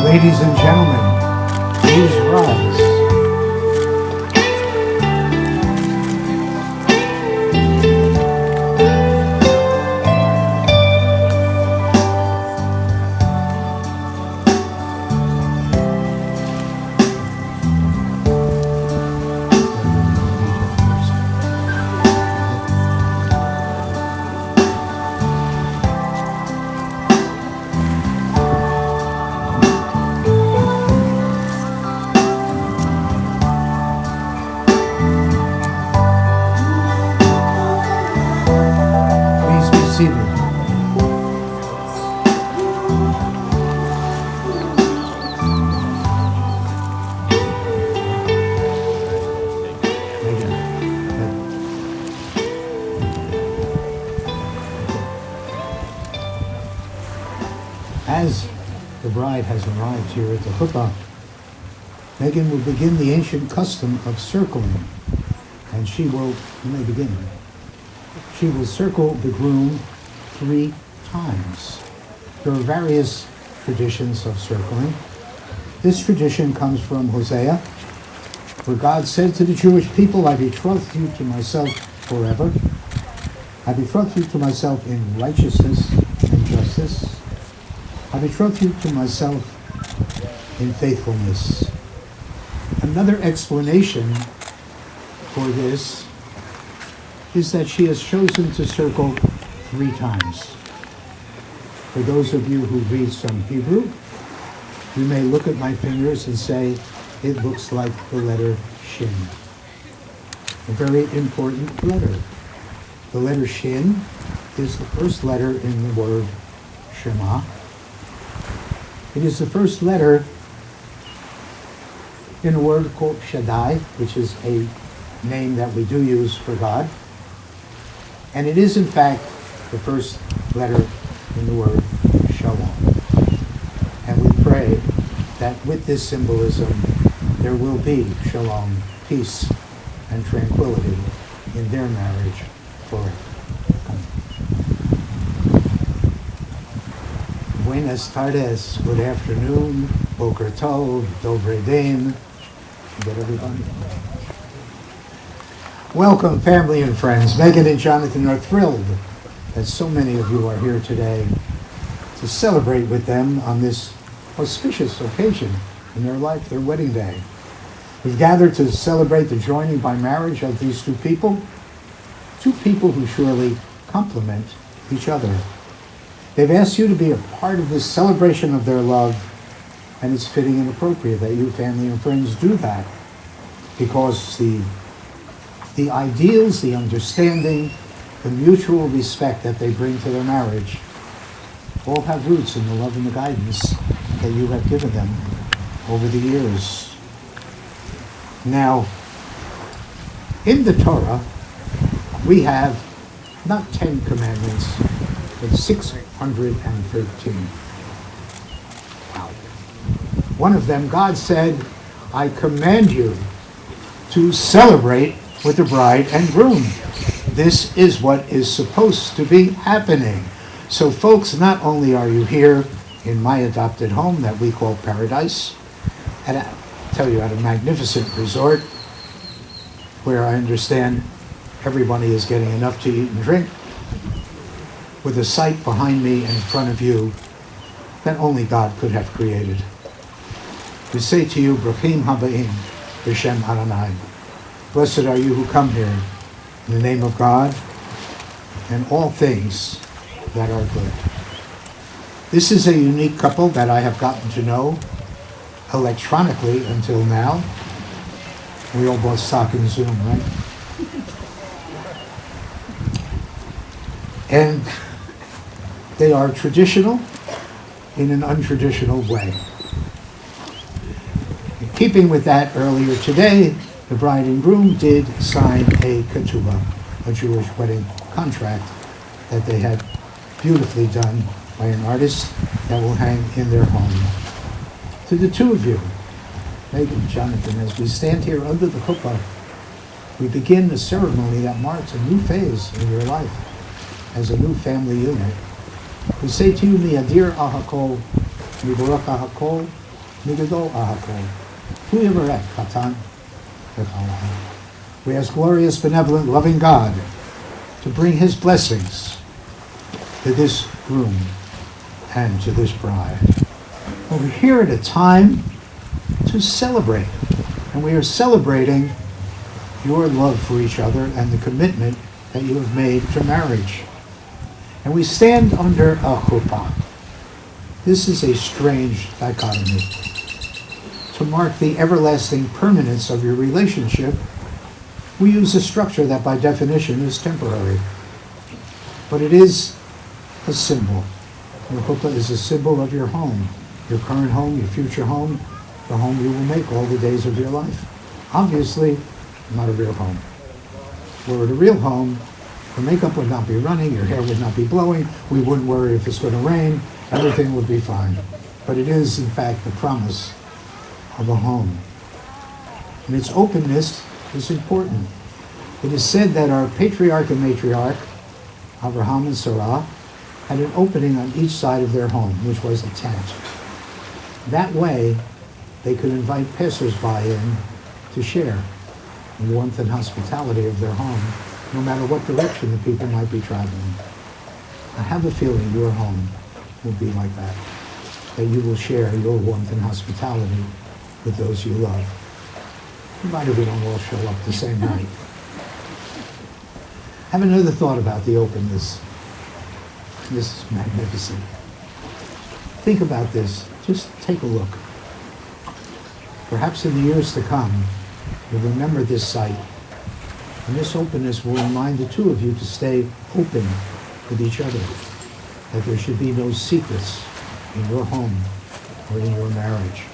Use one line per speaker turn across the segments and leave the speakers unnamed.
Ladies and gentlemen, please rise. Please be seated. As the bride has arrived here at the chuppah, Megan will begin the ancient custom of circling, and you may begin. She will circle the groom 3 times. There are various traditions of circling. This tradition comes from Hosea, where God said to the Jewish people, I betroth you to myself forever. I betroth you to myself in righteousness and justice. I betroth you to myself in faithfulness. Another explanation for this is that she has chosen to circle 3 times. For those of you who read some Hebrew, you may look at my fingers and say, it looks like the letter Shin. A very important letter. The letter Shin is the first letter in the word Shema. It is the first letter in a word called Shaddai, which is a name that we do use for God. And it is, in fact, the first letter in the word Shalom. And we pray that with this symbolism, there will be shalom, peace, and tranquility in their marriage forever. Buenas tardes, good afternoon, boker tov, dobre din. You get everybody? Welcome, family and friends. Megan and Jonathan are thrilled that so many of you are here today to celebrate with them on this auspicious occasion in their life, their wedding day. We've gathered to celebrate the joining by marriage of these two people who surely complement each other. They've asked you to be a part of this celebration of their love, and it's fitting and appropriate that you, family and friends, do that, because the ideals, the understanding, the mutual respect that they bring to their marriage all have roots in the love and the guidance that you have given them over the years. Now, in the Torah, we have not 10 commandments, but 613. Wow. One of them, God said, I command you to celebrate with the bride and groom. This is what is supposed to be happening. So folks, not only are you here in my adopted home that we call Paradise, and I tell you, at a magnificent resort where I understand everybody is getting enough to eat and drink, with a sight behind me and in front of you that only God could have created. We say to you, Brachim Habaim, B'Shem Adonai. Blessed are you who come here in the name of God and all things that are good. This is a unique couple that I have gotten to know electronically until now. We all both stock in Zoom, right? And they are traditional in an untraditional way. In keeping with that, earlier today, the bride and groom did sign a ketubah, a Jewish wedding contract that they had beautifully done by an artist that will hang in their home. To the two of you, Megan and Jonathan, as we stand here under the chuppah, we begin a ceremony that marks a new phase in your life as a new family unit. We say to you, Mi'adir ahakol, Mi'borach ahakol, Mi'gadol ahakol, Hu Yivarech Chatan v'Challah. We ask glorious, benevolent, loving God to bring his blessings to this groom and to this bride. Well, we're here at a time to celebrate, and we are celebrating your love for each other and the commitment that you have made to marriage. And we stand under a chuppah. This is a strange dichotomy. To mark the everlasting permanence of your relationship, we use a structure that by definition is temporary. But it is a symbol. Your chuppah is a symbol of your home, your current home, your future home, the home you will make all the days of your life. Obviously, not a real home. Were it a real home, your makeup would not be running, your hair would not be blowing, we wouldn't worry if it's going to rain, everything would be fine. But it is, in fact, the promise of a home. And its openness is important. It is said that our patriarch and matriarch, Abraham and Sarah, had an opening on each side of their home, which was a tent. That way, they could invite passers-by in to share the warmth and hospitality of their home, no matter what direction the people might be traveling. I have a feeling your home will be like that you will share your warmth and hospitality with those you love, provided we don't all show up the same night. Have another thought about the openness. This is magnificent. Think about this. Just take a look. Perhaps in the years to come, you'll remember this sight. And this openness will remind the two of you to stay open with each other, that there should be no secrets in your home or in your marriage.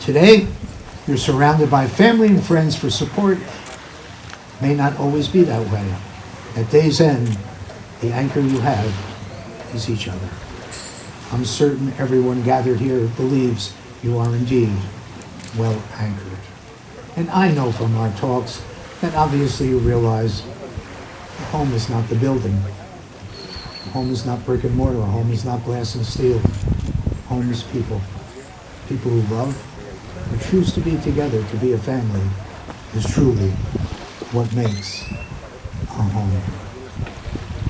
Today, you're surrounded by family and friends for support. May not always be that way. At day's end, the anchor you have is each other. I'm certain everyone gathered here believes you are indeed well anchored. And I know from our talks that obviously you realize home is not the building. Home is not brick and mortar. Home is not glass and steel. Home is people. People who love, who choose to be together, to be a family, is truly what makes a home.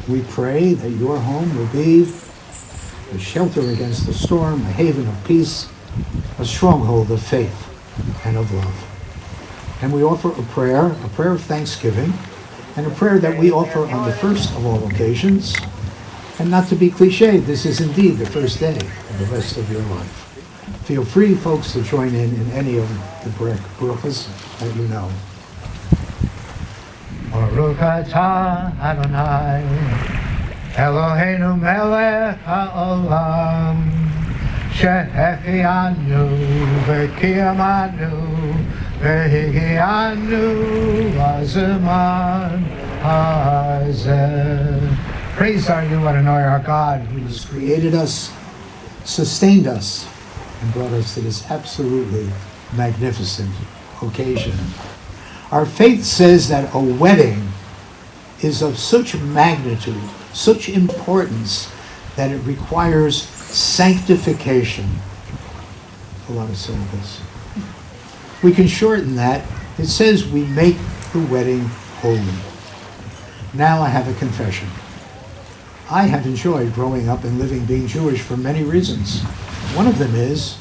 We pray that your home will be a shelter against the storm, a haven of peace, a stronghold of faith and of love. And we offer a prayer of thanksgiving, and a prayer that we offer on the first of all occasions. And not to be cliched, this is indeed the first day of the rest of your life. Feel free, folks, to join in any of the brachas that you know. Baruch atah Adonai, Eloheinu melech haolam, shehechianu v'kiyamanu v'higianu lazeman hazeh. Praise are you, Adonai, our God, who has created us, sustained us, and brought us to this absolutely magnificent occasion. Our faith says that a wedding is of such magnitude, such importance, that it requires sanctification. A lot of syllables. We can shorten that. It says we make the wedding holy. Now I have a confession. I have enjoyed growing up and living being Jewish for many reasons. One of them is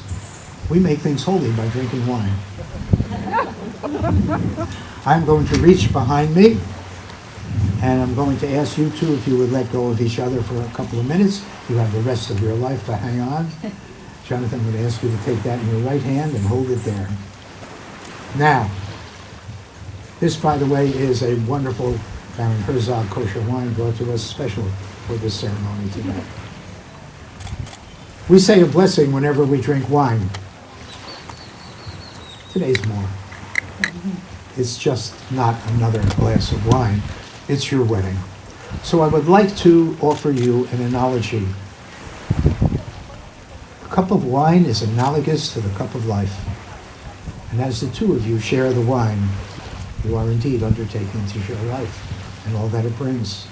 we make things holy by drinking wine. I'm going to reach behind me, and I'm going to ask you two if you would let go of each other for a couple of minutes. You have the rest of your life to hang on. Jonathan, I'm going to ask you to take that in your right hand and hold it there. Now, this, by the way, is a wonderful Baron Herzog kosher wine brought to us specially for this ceremony today. We say a blessing whenever we drink wine. Today's more. It's just not another glass of wine. It's your wedding. So I would like to offer you an analogy. A cup of wine is analogous to the cup of life. And as the two of you share the wine, you are indeed undertaking to share life and all that it brings.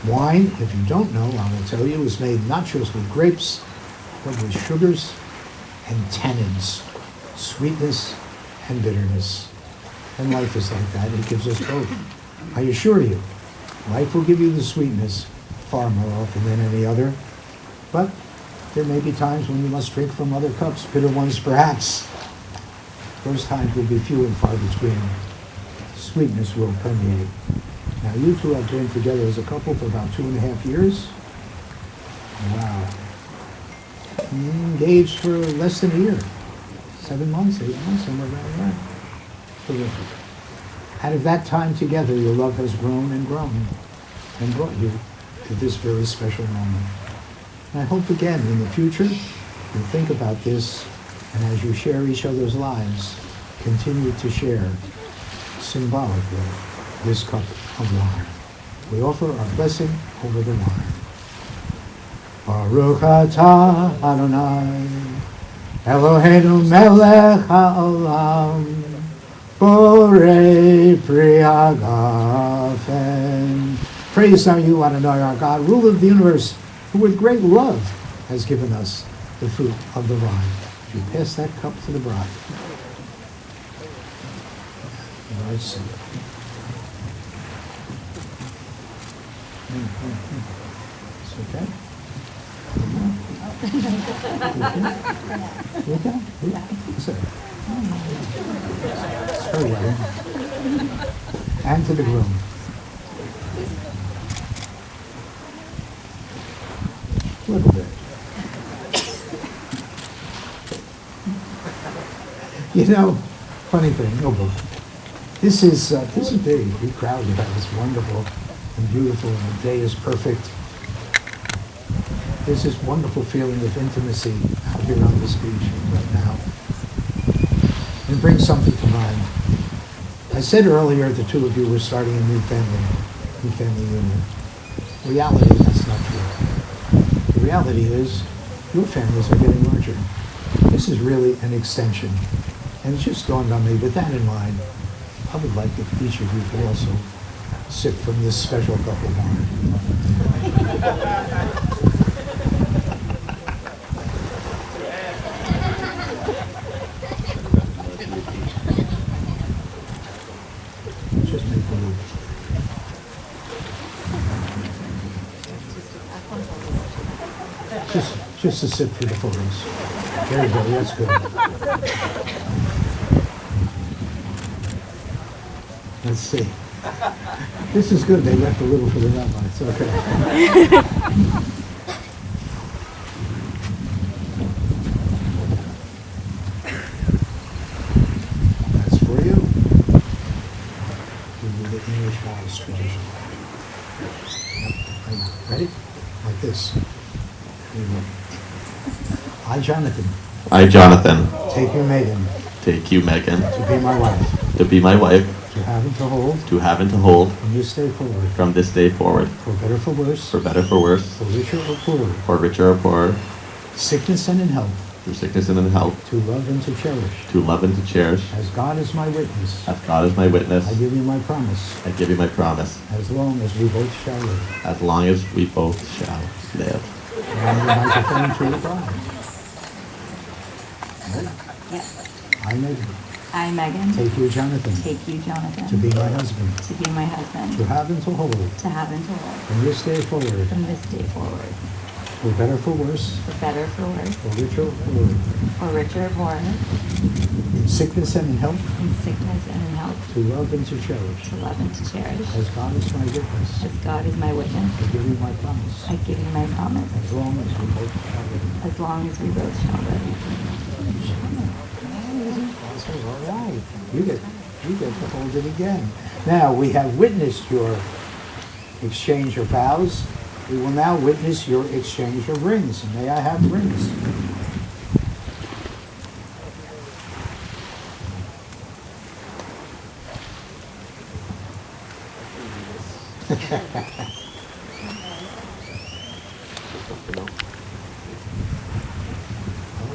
Wine, if you don't know, I will tell you, is made not just with grapes, but with sugars and tannins, sweetness and bitterness. And life is like that. It gives us both. I assure you, life will give you the sweetness far more often than any other. But there may be times when you must drink from other cups, bitter ones perhaps. Those times will be few and far between. Sweetness will permeate. Now, you two have been together as a couple for about 2.5 years. Wow. Engaged for less than a year. 7 months, 8 months, somewhere around there. Terrific. Out of that time together, your love has grown and brought you to this very special moment. And I hope again in the future, you'll think about this, and as you share each other's lives, continue to share symbolically this cup of wine. We offer our blessing over the wine. Baruch atah Adonai, Eloheinu melech haolam, borei pri hagafen. Praise are you, Adonai, our God, ruler of the universe, who with great love has given us the fruit of the vine. You pass that cup to the bride. Let's see. It's okay? Okay? What's it? It's her wedding. And to the groom. A little bit. You know, funny thing, no book. This is big. We crowd you have this wonderful and beautiful, and the day is perfect. There's this wonderful feeling of intimacy out here on this beach right now. It brings something to mind. I said earlier the two of you were starting a new family union. In reality, that's not true. The reality is your families are getting larger. This is really an extension. And it just dawned on me, with that in mind, I would like if each of you could also sip from this special cup of wine. Just make a little. Just a sip for the photos. There you go, that's good. Let's see. This is good, they left a little for the rabbi, it's okay. That's for you. We do the English vows tradition. Ready? Like this. Here you go. I, Jonathan.
I, Jonathan.
Take you, Megan.
Take you, Megan.
To be my wife.
To be my wife.
To have and to hold.
To have and to hold.
From this day forward.
From this day forward.
For better, for worse.
For better, for worse.
For richer or poorer.
For richer or poorer.
Sickness and in health.
Through sickness and in health.
To love and to cherish.
To love and to cherish.
As God is my witness.
As God is my witness.
I give you my promise.
I give you my promise.
As long as we both shall live.
As long as we both shall live.
And the microphone to the bride.
Yes.
I, Megan.
I, Megan.
Take you, Jonathan.
Take you, Jonathan.
To be my husband.
To be my husband.
To have and to hold.
To have and to hold.
From this day forward.
From this day forward.
For better, for worse.
For better, for worse.
For richer or poorer.
For richer or poorer.
In sickness and in health.
In sickness and in health.
To love and to cherish.
To love and to cherish.
As God is my witness.
As God is my witness.
I give you my promise.
I give you my promise.
As long as we both shall live.
As long as we both shall live.
All right. You get to hold it again. Now, we have witnessed your exchange of vows. We will now witness your exchange of rings. May I have rings?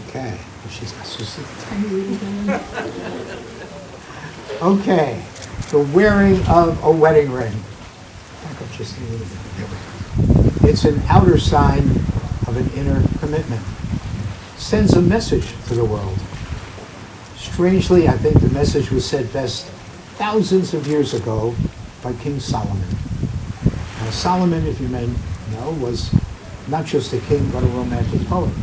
Okay. She's got just a tiny little bit. Okay. The wearing of a wedding ring. Back up just a little bit. There we go. It's an outer sign of an inner commitment. Sends a message to the world. Strangely, I think the message was said best thousands of years ago by King Solomon. Now, Solomon, if you may know, was not just a king, but a romantic poet.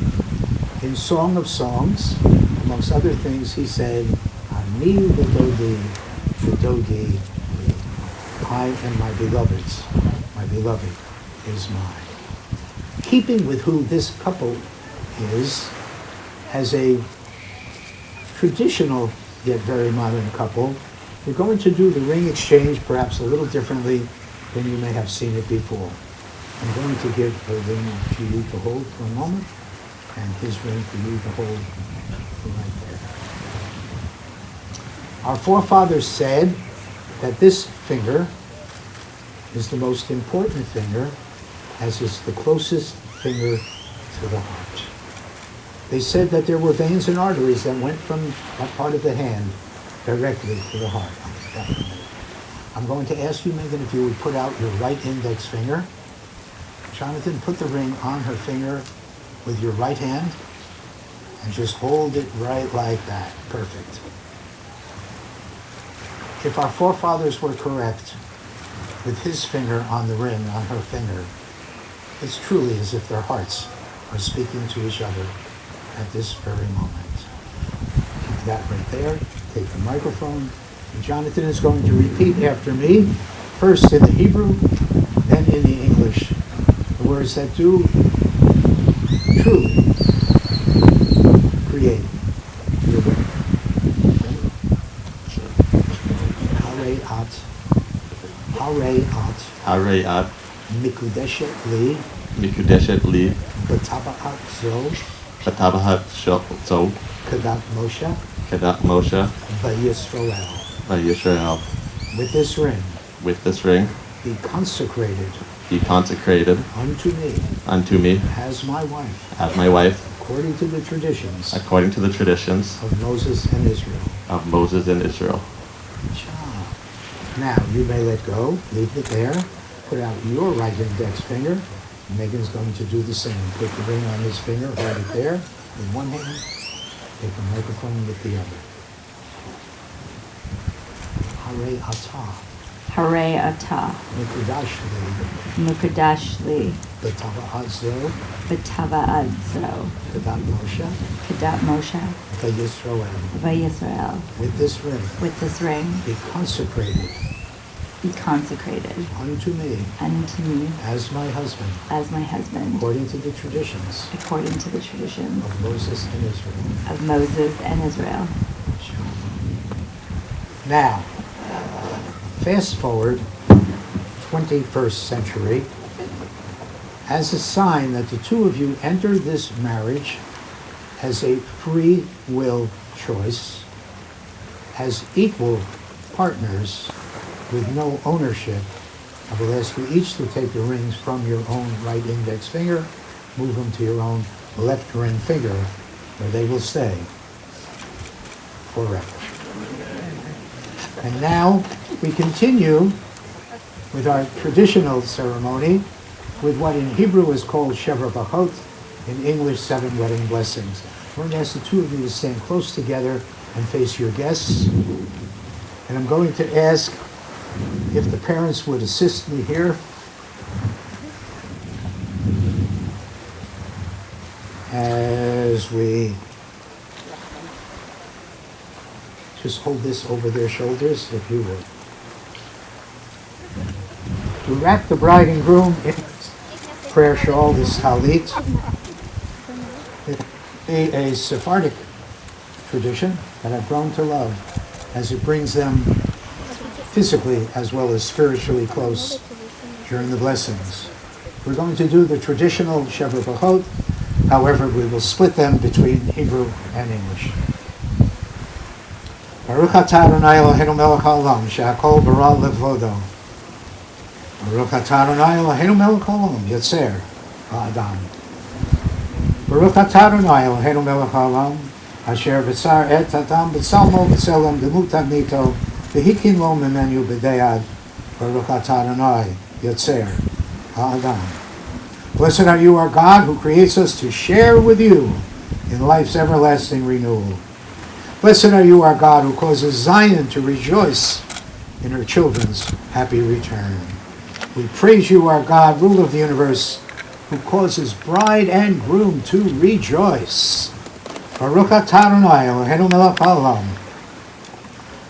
In Song of Songs, amongst other things, he said, Ani v'dodi, I and my beloved's, my beloved is mine. Keeping with who this couple is, as a traditional yet very modern couple, we're going to do the ring exchange perhaps a little differently than you may have seen it before. I'm going to give a ring to you to hold for a moment, and his ring for you to hold right there. Our forefathers said that this finger is the most important finger, as is the closest finger to the heart. They said that there were veins and arteries that went from that part of the hand directly to the heart. I'm going to ask you, Megan, if you would put out your right index finger. Jonathan, put the ring on her finger with your right hand and just hold it right like that. Perfect. If our forefathers were correct with his finger on the ring on her finger, it's truly as if their hearts are speaking to each other at this very moment. Keep that right there. Take the microphone. And Jonathan is going to repeat after me, first in the Hebrew, then in the English, the words that do truly create your will.
Hareat.
Mikudeshet li.
Mikudeshet li.
B'taba'at zo.
Batabahat zo.
Kadat Moshe.
Kedat Moshe.
V'Yisrael.
Yisrael.
With this ring.
With this ring.
Be consecrated.
Be consecrated.
Unto me.
Unto me.
As my wife.
As my wife.
according to the traditions
according to the traditions
of Moses and Israel.
of Moses and Israel.
Now, you may let go, leave it there, put out your right index finger. Megan's going to do the same. Put the ring on his finger, hold it there with one hand, take the microphone with the other. Hare atah,
Hare atah,
mikudash li,
Mukadash li,
b'tava'at zo,
B'tava'ad zo,
kedat Moshe,
Kedat Moshe,
v'Yisroel.
Vayisrael.
With this ring,
With this ring,
be consecrated
be consecrated
unto me
unto me
as my husband,
as my husband,
according to the traditions
according to the traditions
of Moses and Israel.
of Moses and Israel.
Now, fast forward 21st century, as a sign that the two of you enter this marriage as a free will choice, as equal partners with no ownership, I will ask you each to take the rings from your own right index finger, move them to your own left ring finger, where they will stay forever. And now we continue with our traditional ceremony with what in Hebrew is called Sheva Brachot, in English, 7 wedding blessings. We're going to ask the two of you to stand close together and face your guests. And I'm going to ask if the parents would assist me here. As we just hold this over their shoulders, if you would. To wrap the bride and groom in prayer shawl, this talit, a Sephardic tradition that I've grown to love, as it brings them physically as well as spiritually close during the blessings. We're going to do the traditional Sheva Brachot, however, we will split them between Hebrew and English. Baruch atah Adonai Eloheinu melech haolam, she'akol bara levodo. Baruch atah Adonai Eloheinu melech haolam, yotzer ha'adam. Baruch atah Adonai Eloheinu melech haolam, asher v'tzar et adam b'tzalmo b'tzelem demut adnito, v'hikin lo memenu b'deyad. Baruch atah Adonai, yotzer ha'adam. Blessed are you, our God, who creates us to share with you in life's everlasting renewal. Blessed are you, our God, who causes Zion to rejoice in her children's happy return. We praise you, our God, ruler of the universe, who causes bride and groom to rejoice. Baruch atah Adonai Eloheinu melech haolam.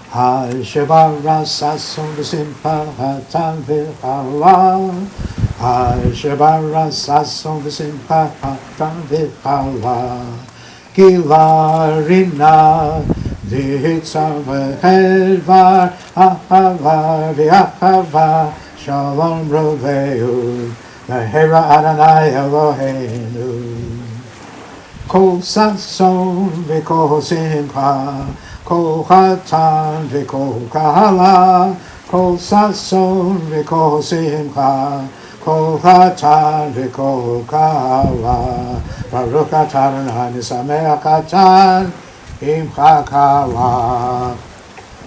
Ha-sheba sason v'simcha hatan v'chala. Ha-sheba sason v'simcha hatan v'chala. Gila rina v'hitzar v'chedvar ha'ava v'achava shalom roveu v'hera Adonai Eloheinu. Kol sason v'kol simcha kol chatan v'kol kahala kol sason v'kol simcha kol chatan v'kol kahala Baruch atah Adonai nisameach chatan imcha kala.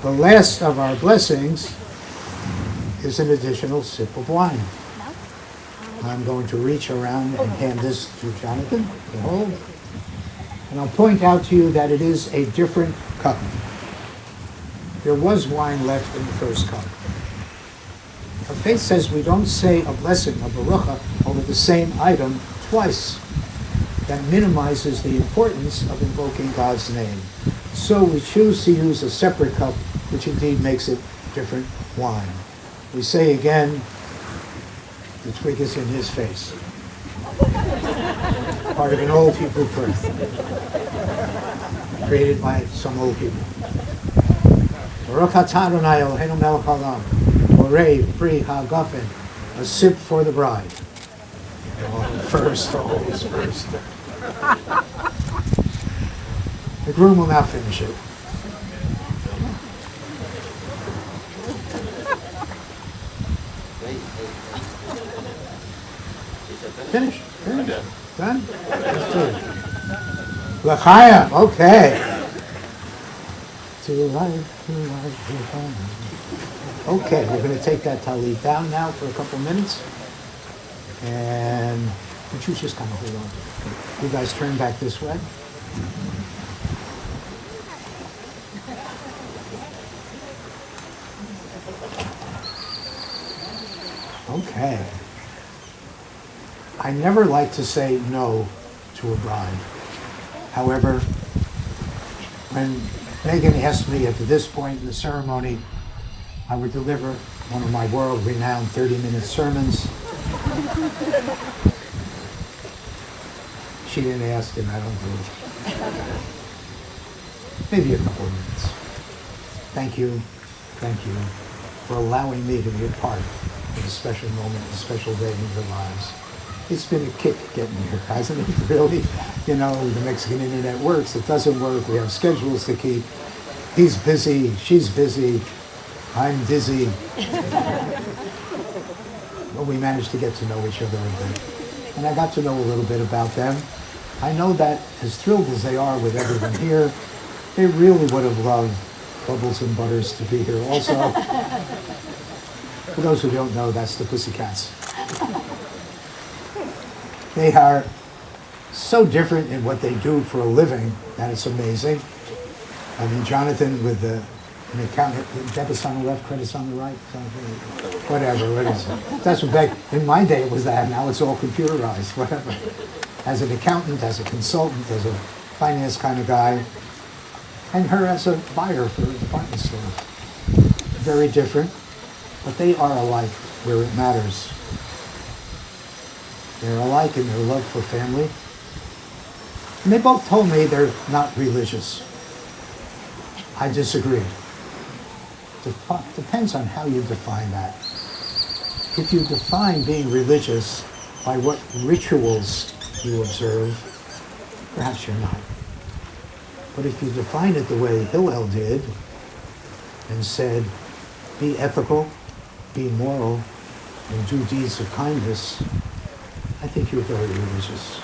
The last of our blessings is an additional sip of wine. I'm going to reach around and hand this to Jonathan to hold. And I'll point out to you that it is a different cup. There was wine left in the first cup. Our faith says we don't say a blessing, a barucha, over the same item twice. That minimizes the importance of invoking God's name. So we choose to use a separate cup, which indeed makes it different wine. We say again, the twig is in his face. Part of an old Hebrew prayer, created by some old people. Baruch atah Adonai Eloheinu melech haolam, borei pri ha'agafen, a sip for the bride. First, always first. The groom will now finish it. Finish? Finish? Done? Let's do it. L'chaim, okay. To life, l'chaim. Okay, we're going to take that talit down now for a couple minutes. And would you just kind of hold on? You guys turn back this way. Okay. I never like to say no to a bride. However, when Megan asked me at this point in the ceremony, I would deliver one of my world-renowned 30-minute sermons. She didn't ask, and I don't do it. Maybe a couple of minutes. Thank you for allowing me to be a part of a special moment, a special day in your lives. It's been a kick getting here, hasn't it? Really? You know, the Mexican internet works, it doesn't work, we have schedules to keep. He's busy, she's busy, I'm dizzy. But we managed to get to know each other a bit. And I got to know a little bit about them. I know that as thrilled as they are with everyone here, they really would have loved Bubbles and Butters to be here also. For those who don't know, that's the Pussycats. They are so different in what they do for a living that it's amazing. I mean, Jonathan with an accountant, debits on the left, credits on the right, whatever, what is it? That's what back in my day it was that. Now it's all computerized, whatever. As an accountant, as a consultant, as a finance kind of guy, and her as a buyer for a department store. Very different, but they are alike where it matters. They're alike in their love for family. And they both told me they're not religious. I disagree. Depends on how you define that. If you define being religious by what rituals you observe, perhaps you're not. But if you define it the way Hillel did and said, be ethical, be moral, and do deeds of kindness, I think you're very religious.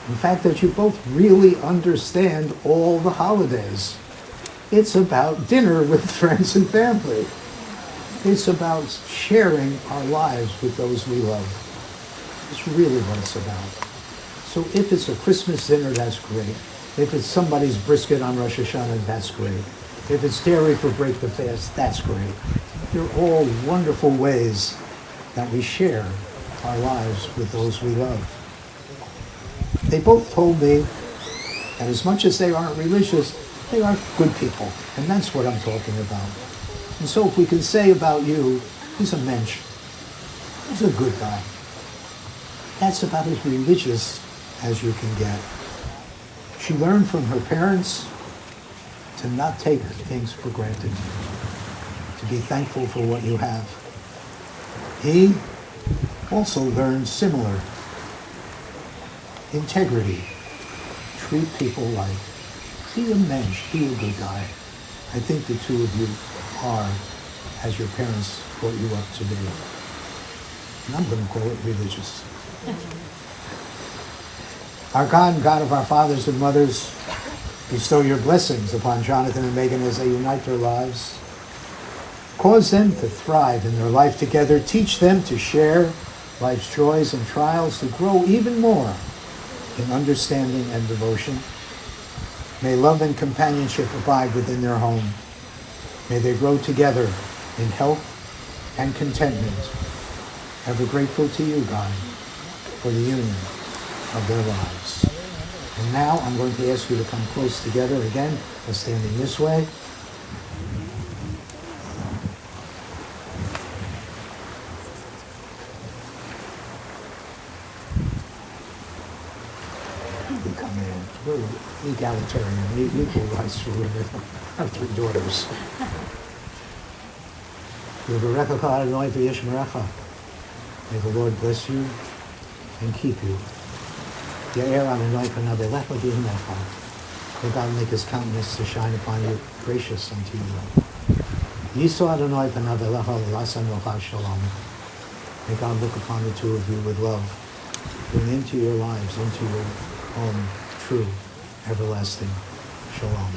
The fact that you both really understand all the holidays. It's about dinner with friends and family. It's about sharing our lives with those we love. It's really what it's about. So if it's a Christmas dinner, that's great. If it's somebody's brisket on Rosh Hashanah, that's great. If it's dairy for break the fast, that's great. They're all wonderful ways that we share our lives with those we love. They both told me that as much as they aren't religious, they are good people, and that's what I'm talking about. And so if we can say about you, he's a mensch, he's a good guy. That's about as religious as you can get. She learned from her parents to not take things for granted, to be thankful for what you have. He also learned similar. Integrity. Treat people right. Be a mensch. Be a good guy. I think the two of you are as your parents brought you up to be. And I'm going to call it religious. Our God and God of our fathers and mothers, bestow your blessings upon Jonathan and Megan as they unite their lives. Cause them to thrive in their life together. Teach them to share life's joys and trials, to grow even more in understanding and devotion. May love and companionship abide within their home. May they grow together in health and contentment. Ever grateful to you, God, for the union of their lives. And now I'm going to ask you to come close together again, standing this way. We come in. We're egalitarian. We equal rights for women. I have 3 daughters. May the Lord bless you and keep you. May God make his countenance to shine upon you, gracious unto you. May God look upon the two of you with love, bring into your lives, into your true everlasting shalom,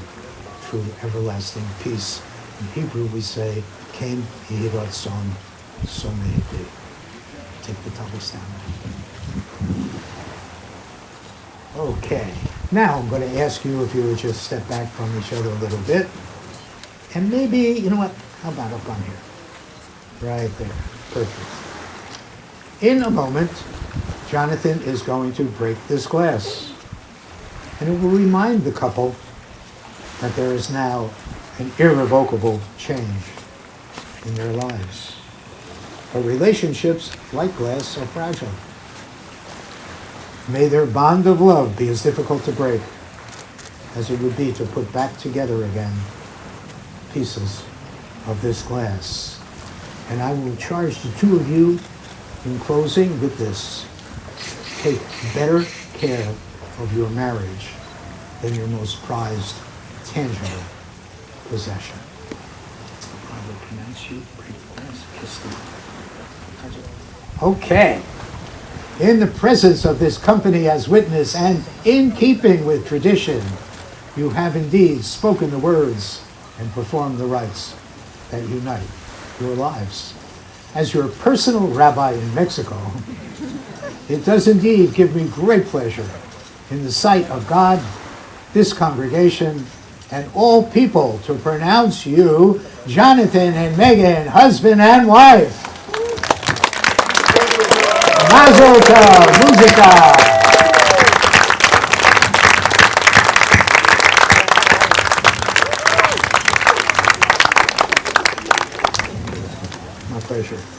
true everlasting peace. In Hebrew we say, Ken Yehi Ratzon, so may it be. Take the topics down. Okay, now I'm going to ask you if you would just step back from each other a little bit. And maybe, you know what, how about up on here? Right there, perfect. In a moment, Jonathan is going to break this glass. And it will remind the couple that there is now an irrevocable change in their lives. But relationships, like glass, are fragile. May their bond of love be as difficult to break as it would be to put back together again pieces of this glass. And I will charge the two of you in closing with this. Take better care of your marriage than your most prized, tangible possession. I will pronounce you, break the glass, kiss them. Okay. In the presence of this company as witness and in keeping with tradition, you have indeed spoken the words and performed the rites that unite your lives. As your personal rabbi in Mexico, it does indeed give me great pleasure in the sight of God, this congregation, and all people to pronounce you Jonathan and Megan, husband and wife. Mazel tov, muzika. My pleasure.